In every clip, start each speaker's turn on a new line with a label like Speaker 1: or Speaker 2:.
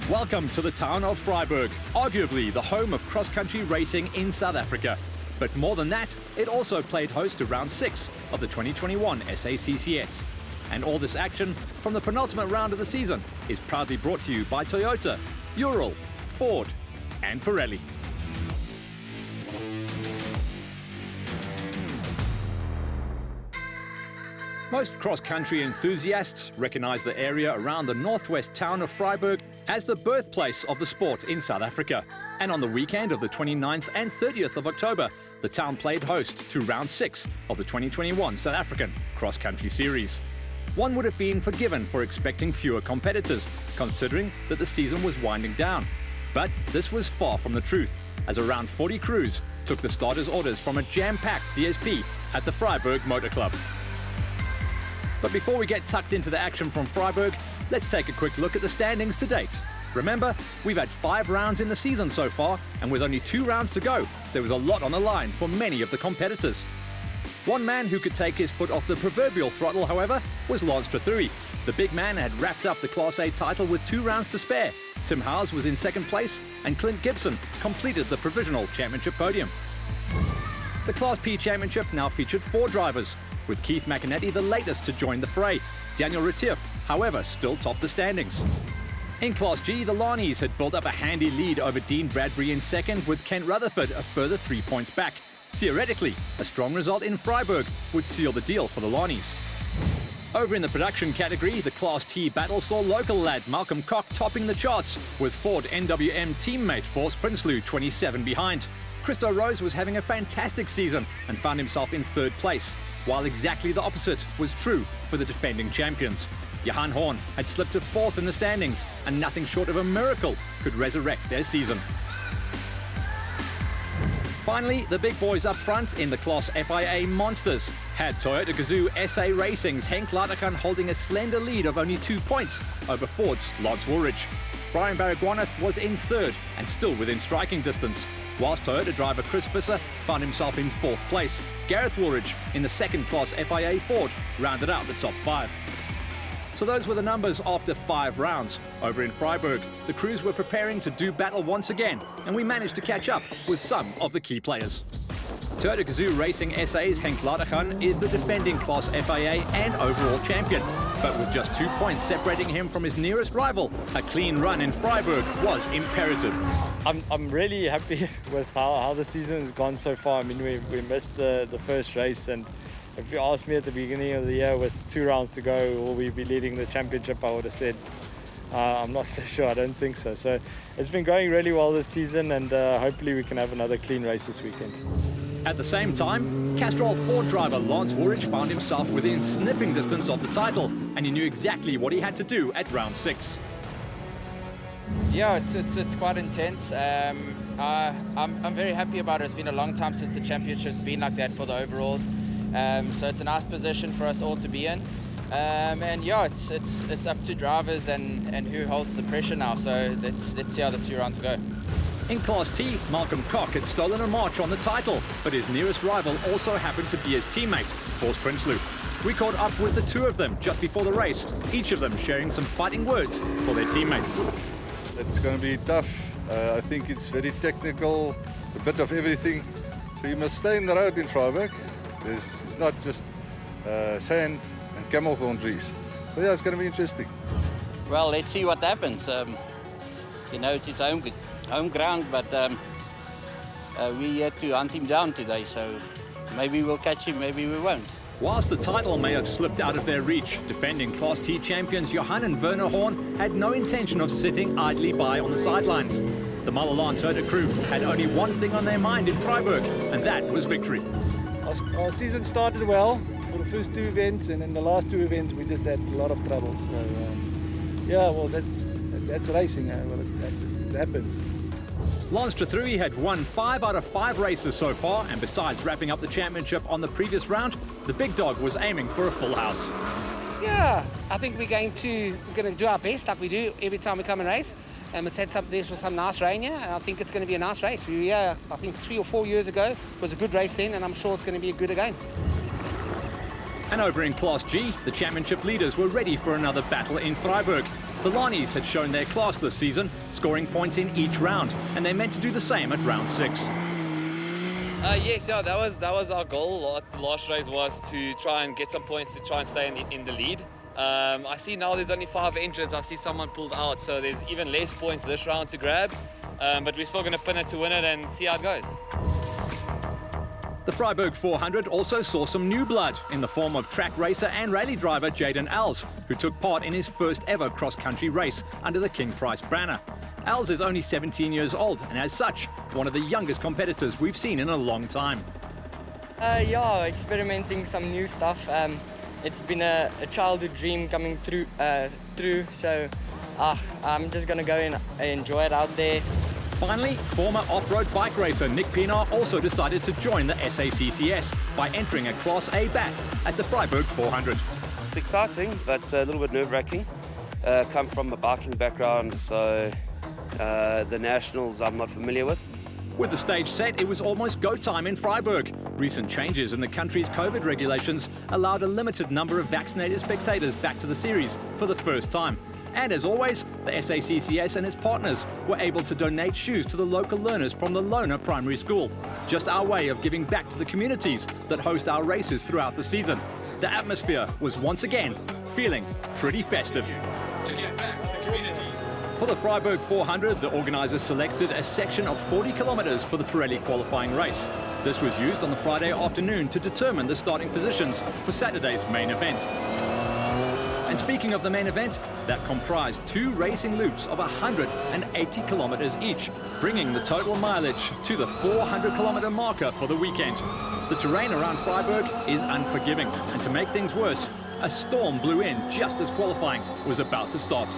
Speaker 1: Welcome to the town of Vryburg, arguably the home of cross-country racing in South Africa. But more than that, it also played host to round 6 of the 2021 SACCS. And all this action from the penultimate round of the season is proudly brought to you by Toyota, Ural, Ford and Pirelli. Most cross-country enthusiasts recognise the area around the northwest town of Freiburg as the birthplace of the sport in South Africa. And on the weekend of the 29th and 30th of October, the town played host to round 6 of the 2021 South African cross-country series. One would have been forgiven for expecting fewer competitors, considering that the season was winding down. But this was far from the truth, as around 40 crews took the starters' orders from a jam-packed DSP at the Freiburg Motor Club. But before we get tucked into the action from Freiburg, let's take a quick look at the standings to date. Remember, we've had 5 rounds in the season so far, and with only 2 rounds to go, there was a lot on the line for many of the competitors. One man who could take his foot off the proverbial throttle, however, was Lance Trathui. The big man had wrapped up the Class A title with 2 rounds to spare. Tim Howes was in second place, and Clint Gibson completed the provisional championship podium. The Class P championship now featured 4 drivers, with Keith McInerney the latest to join the fray. Daniel Retief, however, still topped the standings. In Class G, the Lanis had built up a handy lead over Dean Bradbury in second, with Kent Rutherford a further 3 points back. Theoretically, a strong result in Freiburg would seal the deal for the Lanis. Over in the production category, the Class T battle saw local lad Malcolm Koch topping the charts, with Ford NWM teammate Force Prinsloo 27 behind. Christo Rose was having a fantastic season and found himself in 3rd place, while exactly the opposite was true for the defending champions. Johan Horn had slipped to 4th in the standings, and nothing short of a miracle could resurrect their season. Finally, the big boys up front in the Class FIA Monsters had Toyota Gazoo SA Racing's Henk Latergan holding a slender lead of only 2 points over Ford's Lance Woolridge. Brian Baragwanath was in 3rd and still within striking distance, whilst Toyota driver Chris Visser found himself in 4th place. Gareth Woolridge in the 2nd Class FIA Ford rounded out the top 5. So those were the numbers after 5 rounds. Over in Freiburg, the crews were preparing to do battle once again, and we managed to catch up with some of the key players. Toyota Gazoo Racing SA's Henk Latergan is the defending Class FIA and overall champion. But with just 2 points separating him from his nearest rival, a clean run in Freiburg was imperative.
Speaker 2: I'm really happy with how the season has gone so far. I mean, we missed the first race, and if you asked me at the beginning of the year with 2 rounds to go, will we be leading the championship, I would have said, I'm not so sure, I don't think so. So it's been going really well this season, and hopefully we can have another clean race this weekend.
Speaker 1: At the same time, Castrol Ford driver Lance Woolridge found himself within sniffing distance of the title, and he knew exactly what he had to do at round 6.
Speaker 3: Yeah, it's quite intense. I'm very happy about it. It's been a long time since the championship's been like that for the overalls. So it's a nice position for us all to be in. And yeah, it's up to drivers and who holds the pressure now. So let's see how the 2 rounds go.
Speaker 1: In Class T, Malcolm Koch had stolen a march on the title, but his nearest rival also happened to be his teammate, Force Prinsloo. We caught up with the 2 of them just before the race, each of them sharing some fighting words for their teammates.
Speaker 4: It's going to be tough. I think it's very technical. It's a bit of everything. So you must stay in the road in Freiburg. It's not just sand and camel thorn trees. So yeah, it's going to be interesting.
Speaker 5: Well, let's see what happens. You know, it's his home ground, but we had to hunt him down today, so maybe we'll catch him, maybe we won't.
Speaker 1: Whilst the title may have slipped out of their reach, defending Class T champions Johan and Werner Horn had no intention of sitting idly by on the sidelines. The Malalan Toyota crew had only one thing on their mind in Freiburg, and that was victory.
Speaker 6: Our season started well for the first 2 events, and in the last 2 events we just had a lot of trouble. So yeah, well that's racing. It happens.
Speaker 1: Lance Trathui had won 5 out of 5 races so far, and besides wrapping up the championship on the previous round, the big dog was aiming for a full house.
Speaker 7: Yeah, I think we're going to do our best like we do every time we come and race. It's had this was some nice rain here, and I think it's going to be a nice race. We were here, I think 3 or 4 years ago. It was a good race then, and I'm sure it's going to be a good again.
Speaker 1: And over in Class G, the championship leaders were ready for another battle in Freiburg. The Lonnies had shown their class this season, scoring points in each round, and they meant to do the same at round 6.
Speaker 8: Yes, yeah, that was our goal. The last race was to try and get some points to try and stay in the lead. I see now there's only 5 entrants. I see someone pulled out, so there's even less points this round to grab. But we're still going to pin it to win it and see how it goes.
Speaker 1: The Freiburg 400 also saw some new blood in the form of track racer and rally driver Jaden Als, who took part in his first ever cross-country race under the King Price banner. Als is only 17 years old and as such, one of the youngest competitors we've seen in a long time.
Speaker 9: Yeah, experimenting some new stuff. It's been a childhood dream coming through, so I'm just going to go and enjoy it out there.
Speaker 1: Finally, former off-road bike racer Nick Pienaar also decided to join the SACCS by entering a Class A bat at the Freiburg 400.
Speaker 10: It's exciting, but a little bit nerve-wracking. Come from a biking background, so the nationals I'm not familiar with.
Speaker 1: With the stage set, it was almost go time in Freiburg. Recent changes in the country's COVID regulations allowed a limited number of vaccinated spectators back to the series for the first time. And as always, the SACCS and its partners were able to donate shoes to the local learners from the Lona Primary School. Just our way of giving back to the communities that host our races throughout the season. The atmosphere was once again feeling pretty festive. To give back to the community. For the Freiburg 400, the organisers selected a section of 40 kilometres for the Pirelli qualifying race. This was used on the Friday afternoon to determine the starting positions for Saturday's main event. And speaking of the main event, that comprised 2 racing loops of 180 kilometres each, bringing the total mileage to the 400-kilometre marker for the weekend. The terrain around Freiburg is unforgiving, and to make things worse, a storm blew in just as qualifying was about to start.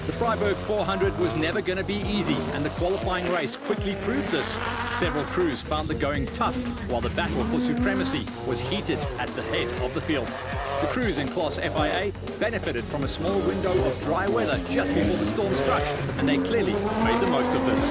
Speaker 1: The Freiburg 400 was never going to be easy, and the qualifying race quickly proved this. Several crews found the going tough, while the battle for supremacy was heated at the head of the field. The crews in Class FIA benefited from a small window of dry weather just before the storm struck, and they clearly made the most of this.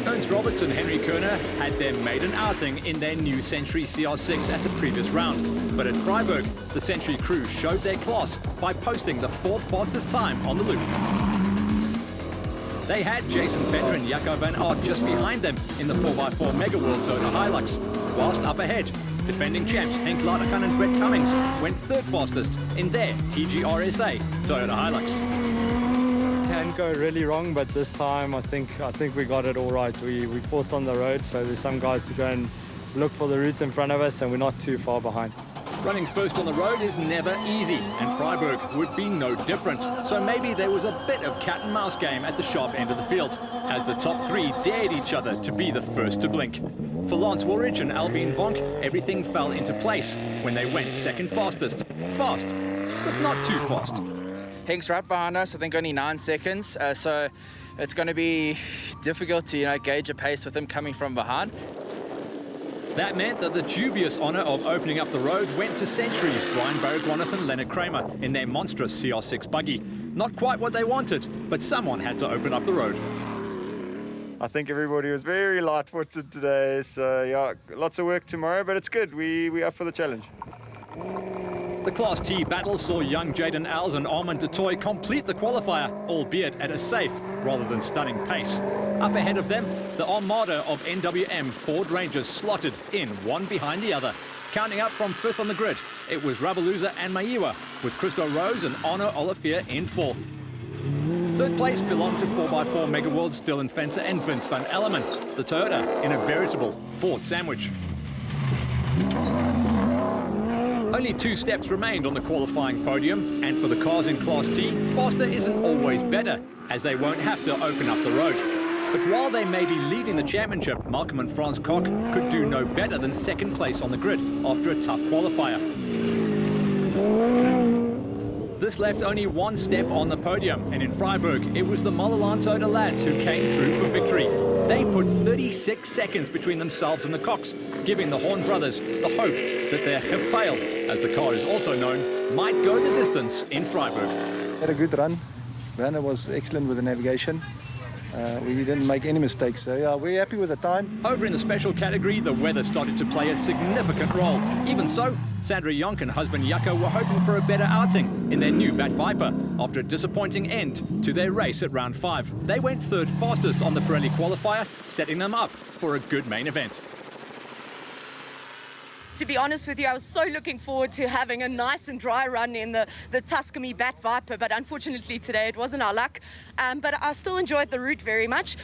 Speaker 1: Ernst Roberts and Henry Kerner had their maiden outing in their new Century CR6 at the previous round. But at Freiburg, the Century crew showed their class by posting the 4th fastest time on the loop. They had Jason Vetter and Jacco van Aert just behind them in the 4x4 Mega World Toyota Hilux, whilst up ahead, defending champs Henk Laderkan and Brett Cummings went 3rd fastest in their TGRSA Toyota Hilux.
Speaker 2: Can go really wrong, but this time I think we got it all right. We 4th on the road, so there's some guys to go and look for the route in front of us, and we're not too far behind.
Speaker 1: Running first on the road is never easy, and Freiburg would be no different. So maybe there was a bit of cat and mouse game at the sharp end of the field, as the top 3 dared each other to be the first to blink. For Lance Woolridge and Alvin Vonk, everything fell into place when they went 2nd fastest. Fast, but not too fast.
Speaker 3: Henk's right behind us, I think only 9 seconds, so it's going to be difficult to gauge a pace with him coming from behind.
Speaker 1: That meant that the dubious honour of opening up the road went to Century's Brian Baragwanath and Leonard Kramer in their monstrous CR6 buggy. Not quite what they wanted, but someone had to open up the road.
Speaker 11: I think everybody was very light-footed today, so yeah, lots of work tomorrow, but it's good. We are for the challenge.
Speaker 1: The Class T battle saw young Jaden Als and Armand de Toy complete the qualifier, albeit at a safe rather than stunning pace. Up ahead of them, the armada of NWM Ford Rangers slotted in one behind the other. Counting up from 5th on the grid, it was Rabaluza and Maiwa, with Christo Rose and Arno Olivier in 4th. 3rd place belonged to 4x4 Mega World's Dylan Fencer and Vince van Elleman, the Toyota in a veritable Ford sandwich. Only 2 steps remained on the qualifying podium, and for the cars in Class T, faster isn't always better, as they won't have to open up the road. But while they may be leading the championship, Malcolm and Franz Koch could do no better than 2nd place on the grid after a tough qualifier. This left only 1 step on the podium, and in Freiburg, it was the Moleland Toyota lads who came through for victory. They put 36 seconds between themselves and the Kochs, giving the Horn brothers the hope that their Gifpeil, as the car is also known, might go the distance in Freiburg.
Speaker 6: Had a good run. Werner was excellent with the navigation. We didn't make any mistakes, so yeah, we're happy with the time.
Speaker 1: Over in the special category, the weather started to play a significant role. Even so, Sandra Jonk and husband Jaco were hoping for a better outing in their new Bat Viper after a disappointing end to their race at round 5. They went third fastest on the Pirelli qualifier, setting them up for a good main event.
Speaker 12: To be honest with you, I was so looking forward to having a nice and dry run in the Tuscany Bat Viper, but unfortunately today it wasn't our luck. But I still enjoyed the route very much.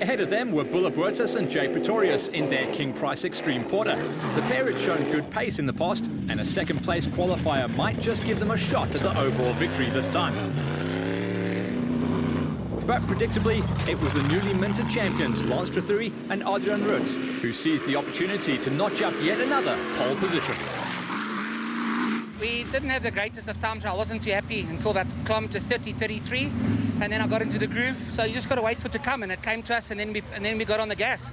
Speaker 1: Ahead of them were Vryburg and Jay Pretorius in their King Price Extreme Porter. The pair had shown good pace in the past, and a second-place qualifier might just give them a shot at the overall victory this time. But predictably, it was the newly minted champions Lance Trathuri and Adrian Rutz who seized the opportunity to notch up yet another pole position.
Speaker 7: We didn't have the greatest of times. I wasn't too happy until about kilometre 30, 33, and then I got into the groove. So you just got to wait for it to come, and it came to us, and then we got on the gas.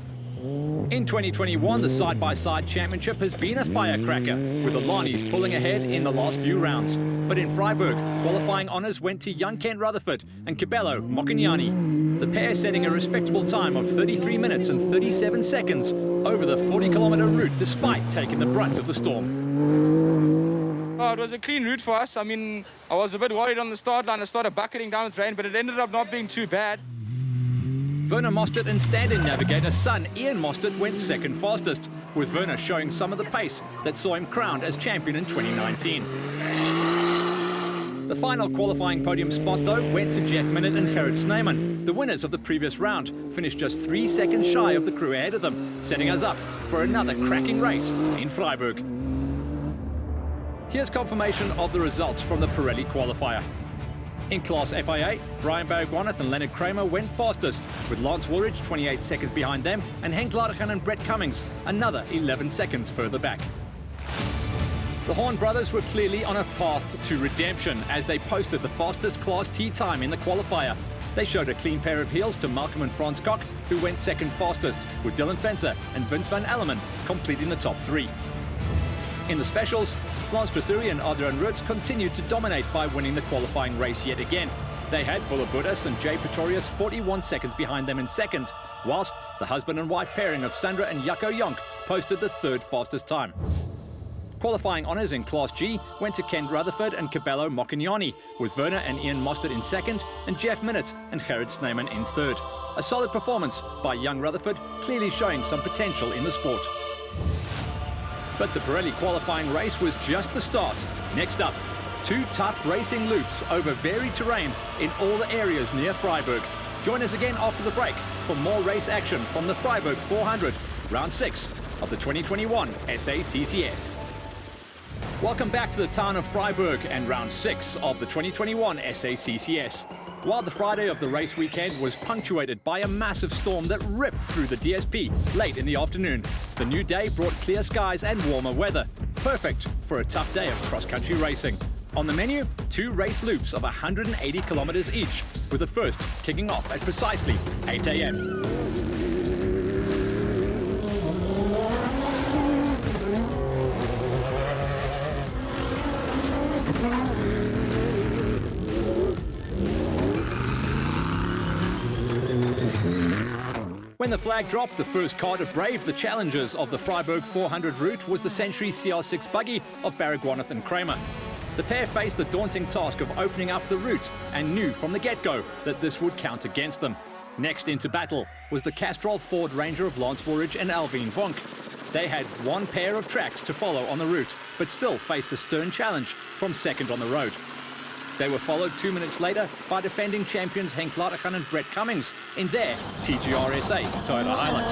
Speaker 1: In 2021, the side-by-side championship has been a firecracker, with the Lanis pulling ahead in the last few rounds. But in Freiburg, qualifying honours went to young Kent Rutherford and Cabello Mokinyani. The pair setting a respectable time of 33 minutes and 37 seconds over the 40-kilometre route despite taking the brunt of the storm.
Speaker 2: Oh, it was a clean route for us. I mean, I was a bit worried on the start line. I started bucketing down with rain, but it ended up not being too bad.
Speaker 1: Werner Mostert and stand-in navigator son Ian Mostert went second fastest, with Werner showing some of the pace that saw him crowned as champion in 2019. The final qualifying podium spot, though, went to Jeff Minott and Gerrit Snyman. The winners of the previous round finished just 3 seconds shy of the crew ahead of them, setting us up for another cracking race in Freiburg. Here's confirmation of the results from the Pirelli qualifier. In Class FIA, Brian Baragwanath and Leonard Kramer went fastest, with Lance Woolridge 28 seconds behind them and Henk Ladergan and Brett Cummings another 11 seconds further back. The Horn brothers were clearly on a path to redemption as they posted the fastest Class T time in the qualifier. They showed a clean pair of heels to Malcolm and Frans Kok, who went second fastest, with Dylan Venter and Vince van Alleman completing the top 3. In the specials, Lance Trathuri and Adrian Rutz continued to dominate by winning the qualifying race yet again. They had Vryburg and Jay Pretorius 41 seconds behind them in second, whilst the husband and wife pairing of Sandra and Jaco Jonk posted the third fastest time. Qualifying honours in Class G went to Kent Rutherford and Cabello Mokinyani, with Werner and Ian Mostert in second and Jeff Minott and Gerrit Snyman in third. A solid performance by young Rutherford, clearly showing some potential in the sport. But the Pirelli qualifying race was just the start. Next up, 2 tough racing loops over varied terrain in all the areas near Freiburg. Join us again after the break for more race action from the Freiburg 400, round 6 of the 2021 SACCS. Welcome back to the town of Freiburg and round 6 of the 2021 SACCS. While the Friday of the race weekend was punctuated by a massive storm that ripped through the DSP late in the afternoon, the new day brought clear skies and warmer weather, perfect for a tough day of cross-country racing. On the menu, 2 race loops of 180 kilometers each, with the first kicking off at precisely 8 a.m. When the flag dropped, the first car to brave the challenges of the Freiburg 400 route was the Century CR6 buggy of Baragwanath and Kramer. The pair faced the daunting task of opening up the route and knew from the get-go that this would count against them. Next into battle was the Castrol Ford Ranger of Lance Woolridge and Alvin Vonk. They had 1 pair of tracks to follow on the route, but still faced a stern challenge from second on the road. They were followed 2 minutes later by defending champions Henk Ladergan and Brett Cummings in their TGRSA Toyota Hilux.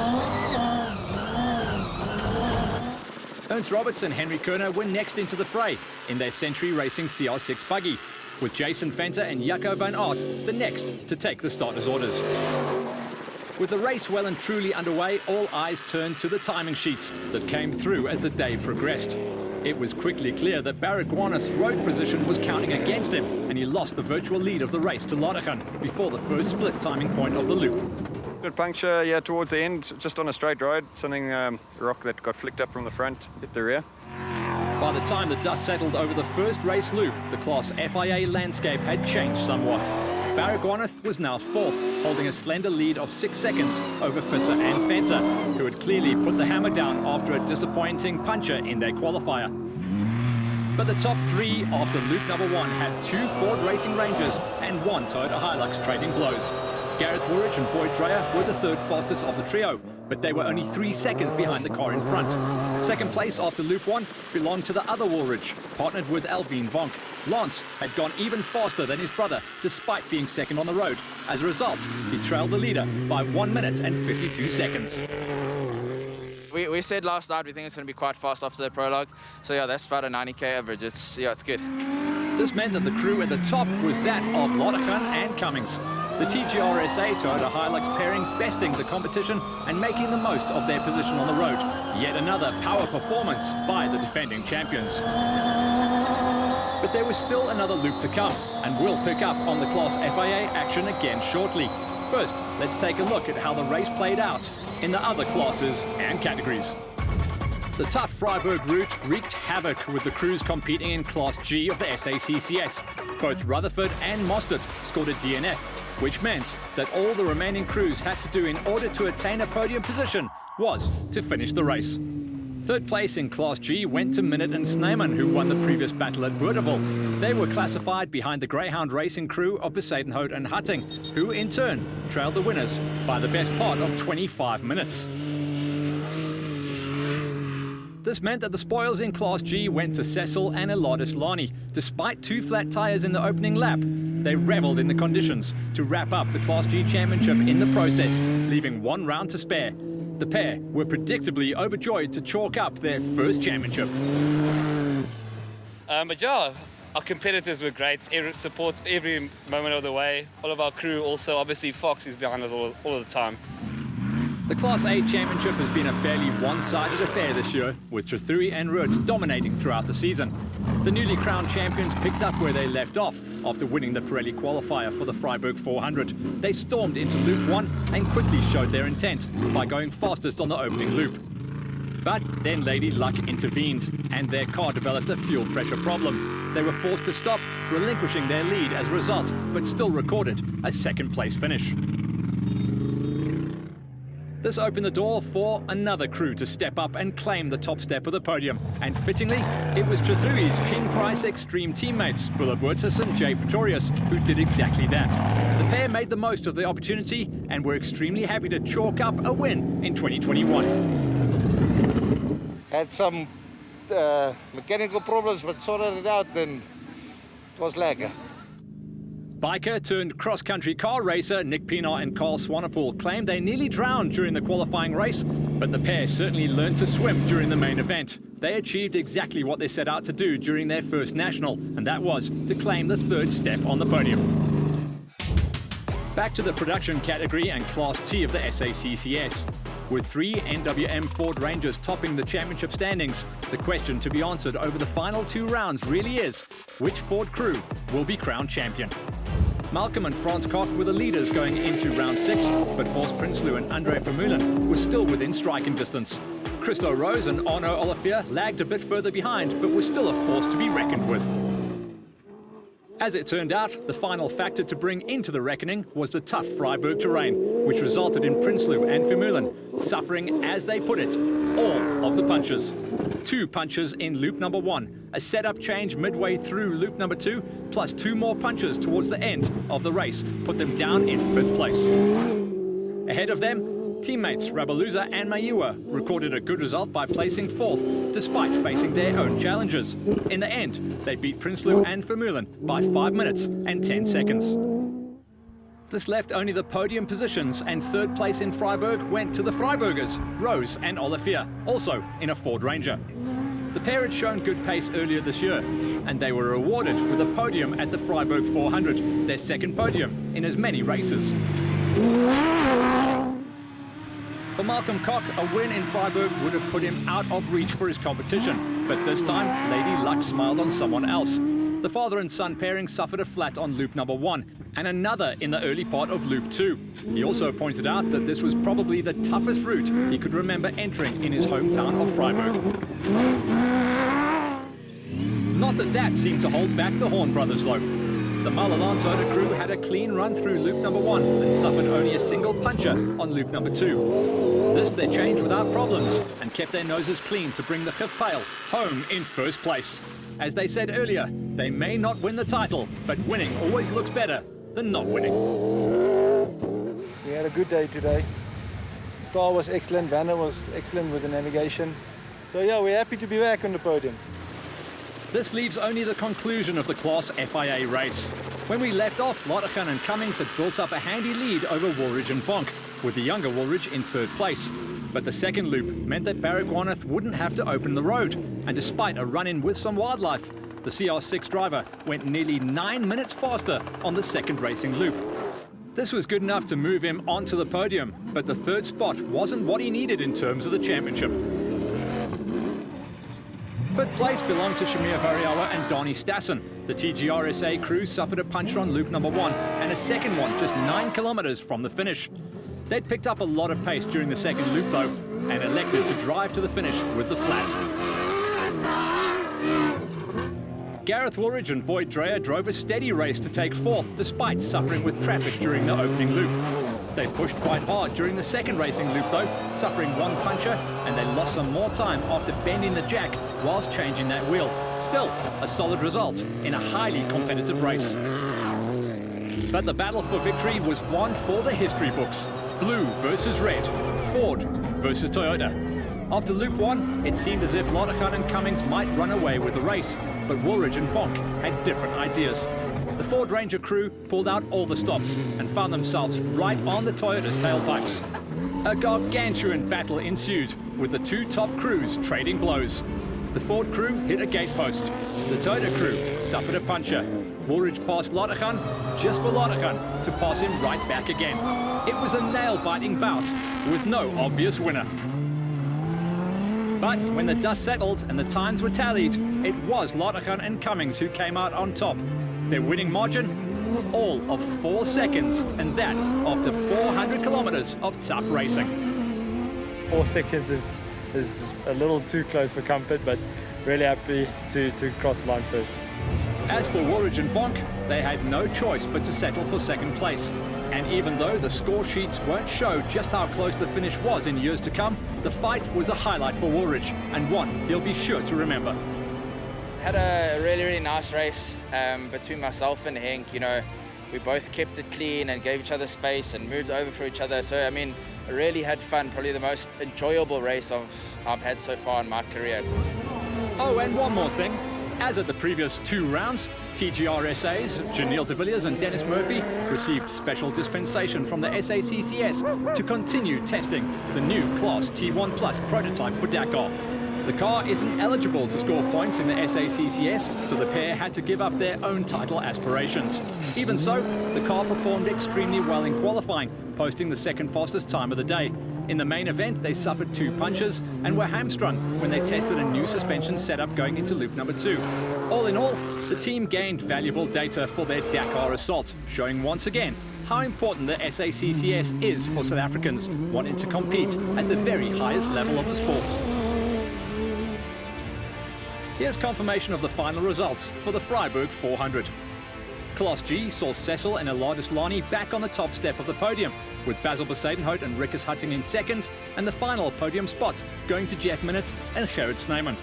Speaker 1: Ernst Roberts and Henry Kerner were next into the fray in their Century Racing CR6 buggy, with Jason Venter and Jaco van Aert the next to take the starter's orders. With the race well and truly underway, all eyes turned to the timing sheets that came through as the day progressed. It was quickly clear that Baragwanath's road position was counting against him, and he lost the virtual lead of the race to Ladergan before the first split timing point of the loop.
Speaker 11: Good puncture, yeah, towards the end, just on a straight road. Something, rock that got flicked up from the front, hit the rear.
Speaker 1: By the time the dust settled over the first race loop, the Class FIA landscape had changed somewhat. Baragwanath was now fourth, holding a slender lead of 6 seconds over Visser and Fenter, who had clearly put the hammer down after a disappointing puncture in their qualifier. But the top three after loop number 1 had 2 Ford Racing Rangers and 1 Toyota Hilux trading blows. Gareth Woolridge and Boyd Dreyer were the third fastest of the trio, but they were only 3 seconds behind the car in front. Second place after loop 1 belonged to the other Woolridge, partnered with Alvin Vonk. Lance had gone even faster than his brother, despite being second on the road. As a result, he trailed the leader by 1 minute and 52 seconds.
Speaker 3: We said last night we think it's going to be quite fast after the prologue. So yeah, that's about a 90k average. It's good.
Speaker 1: This meant that the crew at the top was that of Lottachan and Cummings. The TGRSA Toyota Hilux pairing besting the competition and making the most of their position on the road. Yet another power performance by the defending champions. But there was still another loop to come, and we'll pick up on the Class FIA action again shortly. First, let's take a look at how the race played out in the other classes and categories. The tough Freiburg route wreaked havoc with the crews competing in Class G of the SACCS. Both Rutherford and Mostert scored a DNF, which meant that all the remaining crews had to do in order to attain a podium position was to finish the race. Third place in Class G went to Minnet and Snyman, who won the previous battle at Boerdeval. They were classified behind the Greyhound racing crew of Besadenhout and Hutting, who in turn trailed the winners by the best part of 25 minutes. This meant that the spoils in Class G went to Cecil and Eladis Lani. Despite 2 flat tyres in the opening lap, they revelled in the conditions to wrap up the Class G championship in the process, leaving 1 round to spare. The pair were predictably overjoyed to chalk up their first championship.
Speaker 8: But yeah, our competitors were great. Support every moment of the way. All of our crew also, obviously Fox is behind us all the time.
Speaker 1: The Class A Championship has been a fairly one-sided affair this year, with Trethuri and Roots dominating throughout the season. The newly crowned champions picked up where they left off after winning the Pirelli qualifier for the Freiburg 400. They stormed into Loop 1 and quickly showed their intent by going fastest on the opening loop. But then Lady Luck intervened, and their car developed a fuel pressure problem. They were forced to stop, relinquishing their lead as a result, but still recorded a second-place finish. This opened the door for another crew to step up and claim the top step of the podium. And fittingly, it was Trethuri's King Price Extreme teammates, Bulla Buertis and Jay Pretorius, who did exactly that. The pair made the most of the opportunity and were extremely happy to chalk up a win in 2021.
Speaker 13: Had some mechanical problems, but sorted it out, and it was lekker.
Speaker 1: Biker turned cross-country car racer Nick Pienaar and Carl Swanepoel claimed they nearly drowned during the qualifying race, but the pair certainly learned to swim during the main event. They achieved exactly what they set out to do during their first national, and that was to claim the third step on the podium. Back to the production category and Class T of the SACCS. With 3 NWM Ford Rangers topping the championship standings, the question to be answered over the final 2 rounds really is, which Ford crew will be crowned champion? Malcolm and Frans Koch were the leaders going into round 6, but Horst Prinsloo and Andre Vermeulen were still within striking distance. Christo Rose and Arno Olivier lagged a bit further behind, but were still a force to be reckoned with. As it turned out, the final factor to bring into the reckoning was the tough Freiburg terrain, which resulted in Prinsloo and Vermeulen suffering, as they put it, all of the punches. 2 punches in loop number 1, a setup change midway through loop number 2, plus 2 more punches towards the end of the race put them down in 5th place. Ahead of them, teammates Rabaluza and Mayua recorded a good result by placing 4th, despite facing their own challenges. In the end, they beat Prinsloo and Vermeulen by 5 minutes and 10 seconds. This left only the podium positions, and 3rd place in Freiburg went to the Freiburgers, Rose and Olivier, also in a Ford Ranger. The pair had shown good pace earlier this year, and they were rewarded with a podium at the Freiburg 400, their second podium in as many races. For Malcolm Koch, a win in Freiburg would have put him out of reach for his competition, but this time, Lady Luck smiled on someone else. The father and son pairing suffered a flat on loop number 1, and another in the early part of loop 2. He also pointed out that this was probably the toughest route he could remember entering in his hometown of Freiburg. Not that seemed to hold back the Horn brothers, though. The Malalan Toyota crew had a clean run through loop number 1 and suffered only a single puncher on loop number 2. This they changed without problems and kept their noses clean to bring the fifth pail home in first place. As they said earlier, they may not win the title, but winning always looks better than not winning.
Speaker 6: We had a good day today. Car was excellent, Vanna was excellent with the navigation. So yeah, we're happy to be back on the podium.
Speaker 1: This leaves only the conclusion of the Class FIA race. When we left off, Lottegen and Cummings had built up a handy lead over Woolridge and Vonk, with the younger Woolridge in third place. But the second loop meant that Baragwanath wouldn't have to open the road, and despite a run-in with some wildlife, the CR6 driver went nearly 9 minutes faster on the second racing loop. This was good enough to move him onto the podium, but the third spot wasn't what he needed in terms of the championship. Fifth place belonged to Shamir Variawa and Donnie Stassen. The TGRSA crew suffered a puncher on loop number 1 and a second one just 9 kilometres from the finish. They'd picked up a lot of pace during the second loop though, and elected to drive to the finish with the flat. Gareth Woolridge and Boyd Dreyer drove a steady race to take fourth despite suffering with traffic during the opening loop. They pushed quite hard during the second racing loop though, suffering one puncher, and they lost some more time after bending the jack whilst changing that wheel. Still, a solid result in a highly competitive race. But the battle for victory was one for the history books. Blue versus red, Ford versus Toyota. After loop 1, it seemed as if Lottegen and Cummings might run away with the race, but Woolridge and Vonk had different ideas. The Ford Ranger crew pulled out all the stops and found themselves right on the Toyota's tailpipes. A gargantuan battle ensued, with the two top crews trading blows. The Ford crew hit a gate post. The Toyota crew suffered a puncher. Woolridge passed Lottegen just for Lottegen to pass him right back again. It was a nail-biting bout with no obvious winner. But when the dust settled and the times were tallied, it was Lottegen and Cummings who came out on top. Their winning margin? All of 4 seconds, and that after 400 kilometres of tough racing.
Speaker 2: 4 seconds is a little too close for comfort, but really happy to cross the line first.
Speaker 1: As for Woolridge and Vonk, they had no choice but to settle for second place. And even though the score sheets won't show just how close the finish was in years to come, the fight was a highlight for Woolridge, and one he'll be sure to remember.
Speaker 3: Had a really nice race between myself and Henk. You know, we both kept it clean and gave each other space and moved over for each other. So I mean, I really had fun. Probably the most enjoyable race I've had so far in my career.
Speaker 1: Oh, and one more thing. As at the previous 2 rounds, TGRSA's Janelle de Villiers and Dennis Murphy received special dispensation from the SACCS to continue testing the new Class T1 Plus prototype for Dakar. The car isn't eligible to score points in the SACCS, so the pair had to give up their own title aspirations. Even so, the car performed extremely well in qualifying, posting the second fastest time of the day. In the main event, they suffered 2 punches and were hamstrung when they tested a new suspension setup going into loop number 2. All in all, the team gained valuable data for their Dakar assault, showing once again how important the SACCS is for South Africans wanting to compete at the very highest level of the sport. Here's confirmation of the final results for the Freiburg 400. Class G saw Cecil and Eladis Lani back on the top step of the podium, with Basil Besadenhout and Rickers Hutting in second, and the final podium spot going to Jeff Minott and Gerrit Snyman.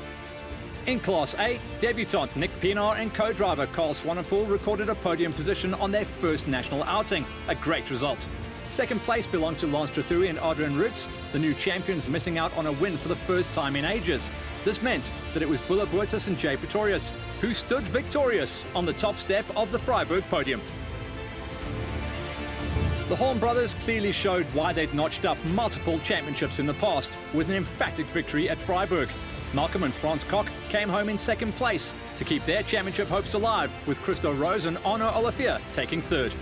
Speaker 1: In Class A, debutant Nick Pienaar and co-driver Carl Swanepoel recorded a podium position on their first national outing, a great result. Second place belonged to Lance Trethui and Adrian Roots, the new champions missing out on a win for the first time in ages. This meant that it was Bulla Boertus and Jay Pretorius who stood victorious on the top step of the Freiburg podium. The Horn brothers clearly showed why they'd notched up multiple championships in the past with an emphatic victory at Freiburg. Malcolm and Frans Koch came home in second place to keep their championship hopes alive, with Christo Rose and Arno Olivier taking third.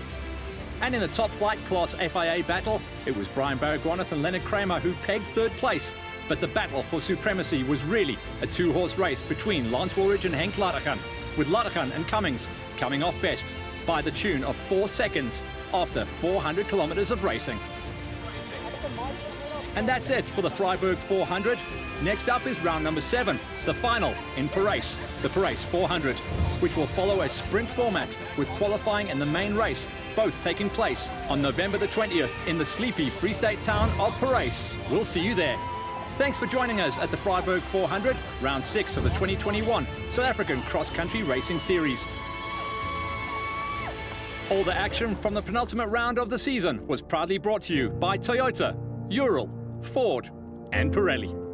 Speaker 1: And in the top flight Class FIA battle, it was Brian Baragwanath and Leonard Kramer who pegged third place. But the battle for supremacy was really a 2-horse race between Lance Woolridge and Henk Lottegen, with Lottegen and Cummings coming off best by the tune of 4 seconds after 400 kilometres of racing. And that's it for the Vryburg 400. Next up is round number 7, the final in Parijs, the Parijs 400, which will follow a sprint format with qualifying and the main race both taking place on November the 20th in the sleepy Free State town of Parijs. We'll see you there. Thanks for joining us at the Vryburg 400, round 6 of the 2021 South African Cross Country Racing Series. All the action from the penultimate round of the season was proudly brought to you by Toyota, Ural, Ford and Pirelli.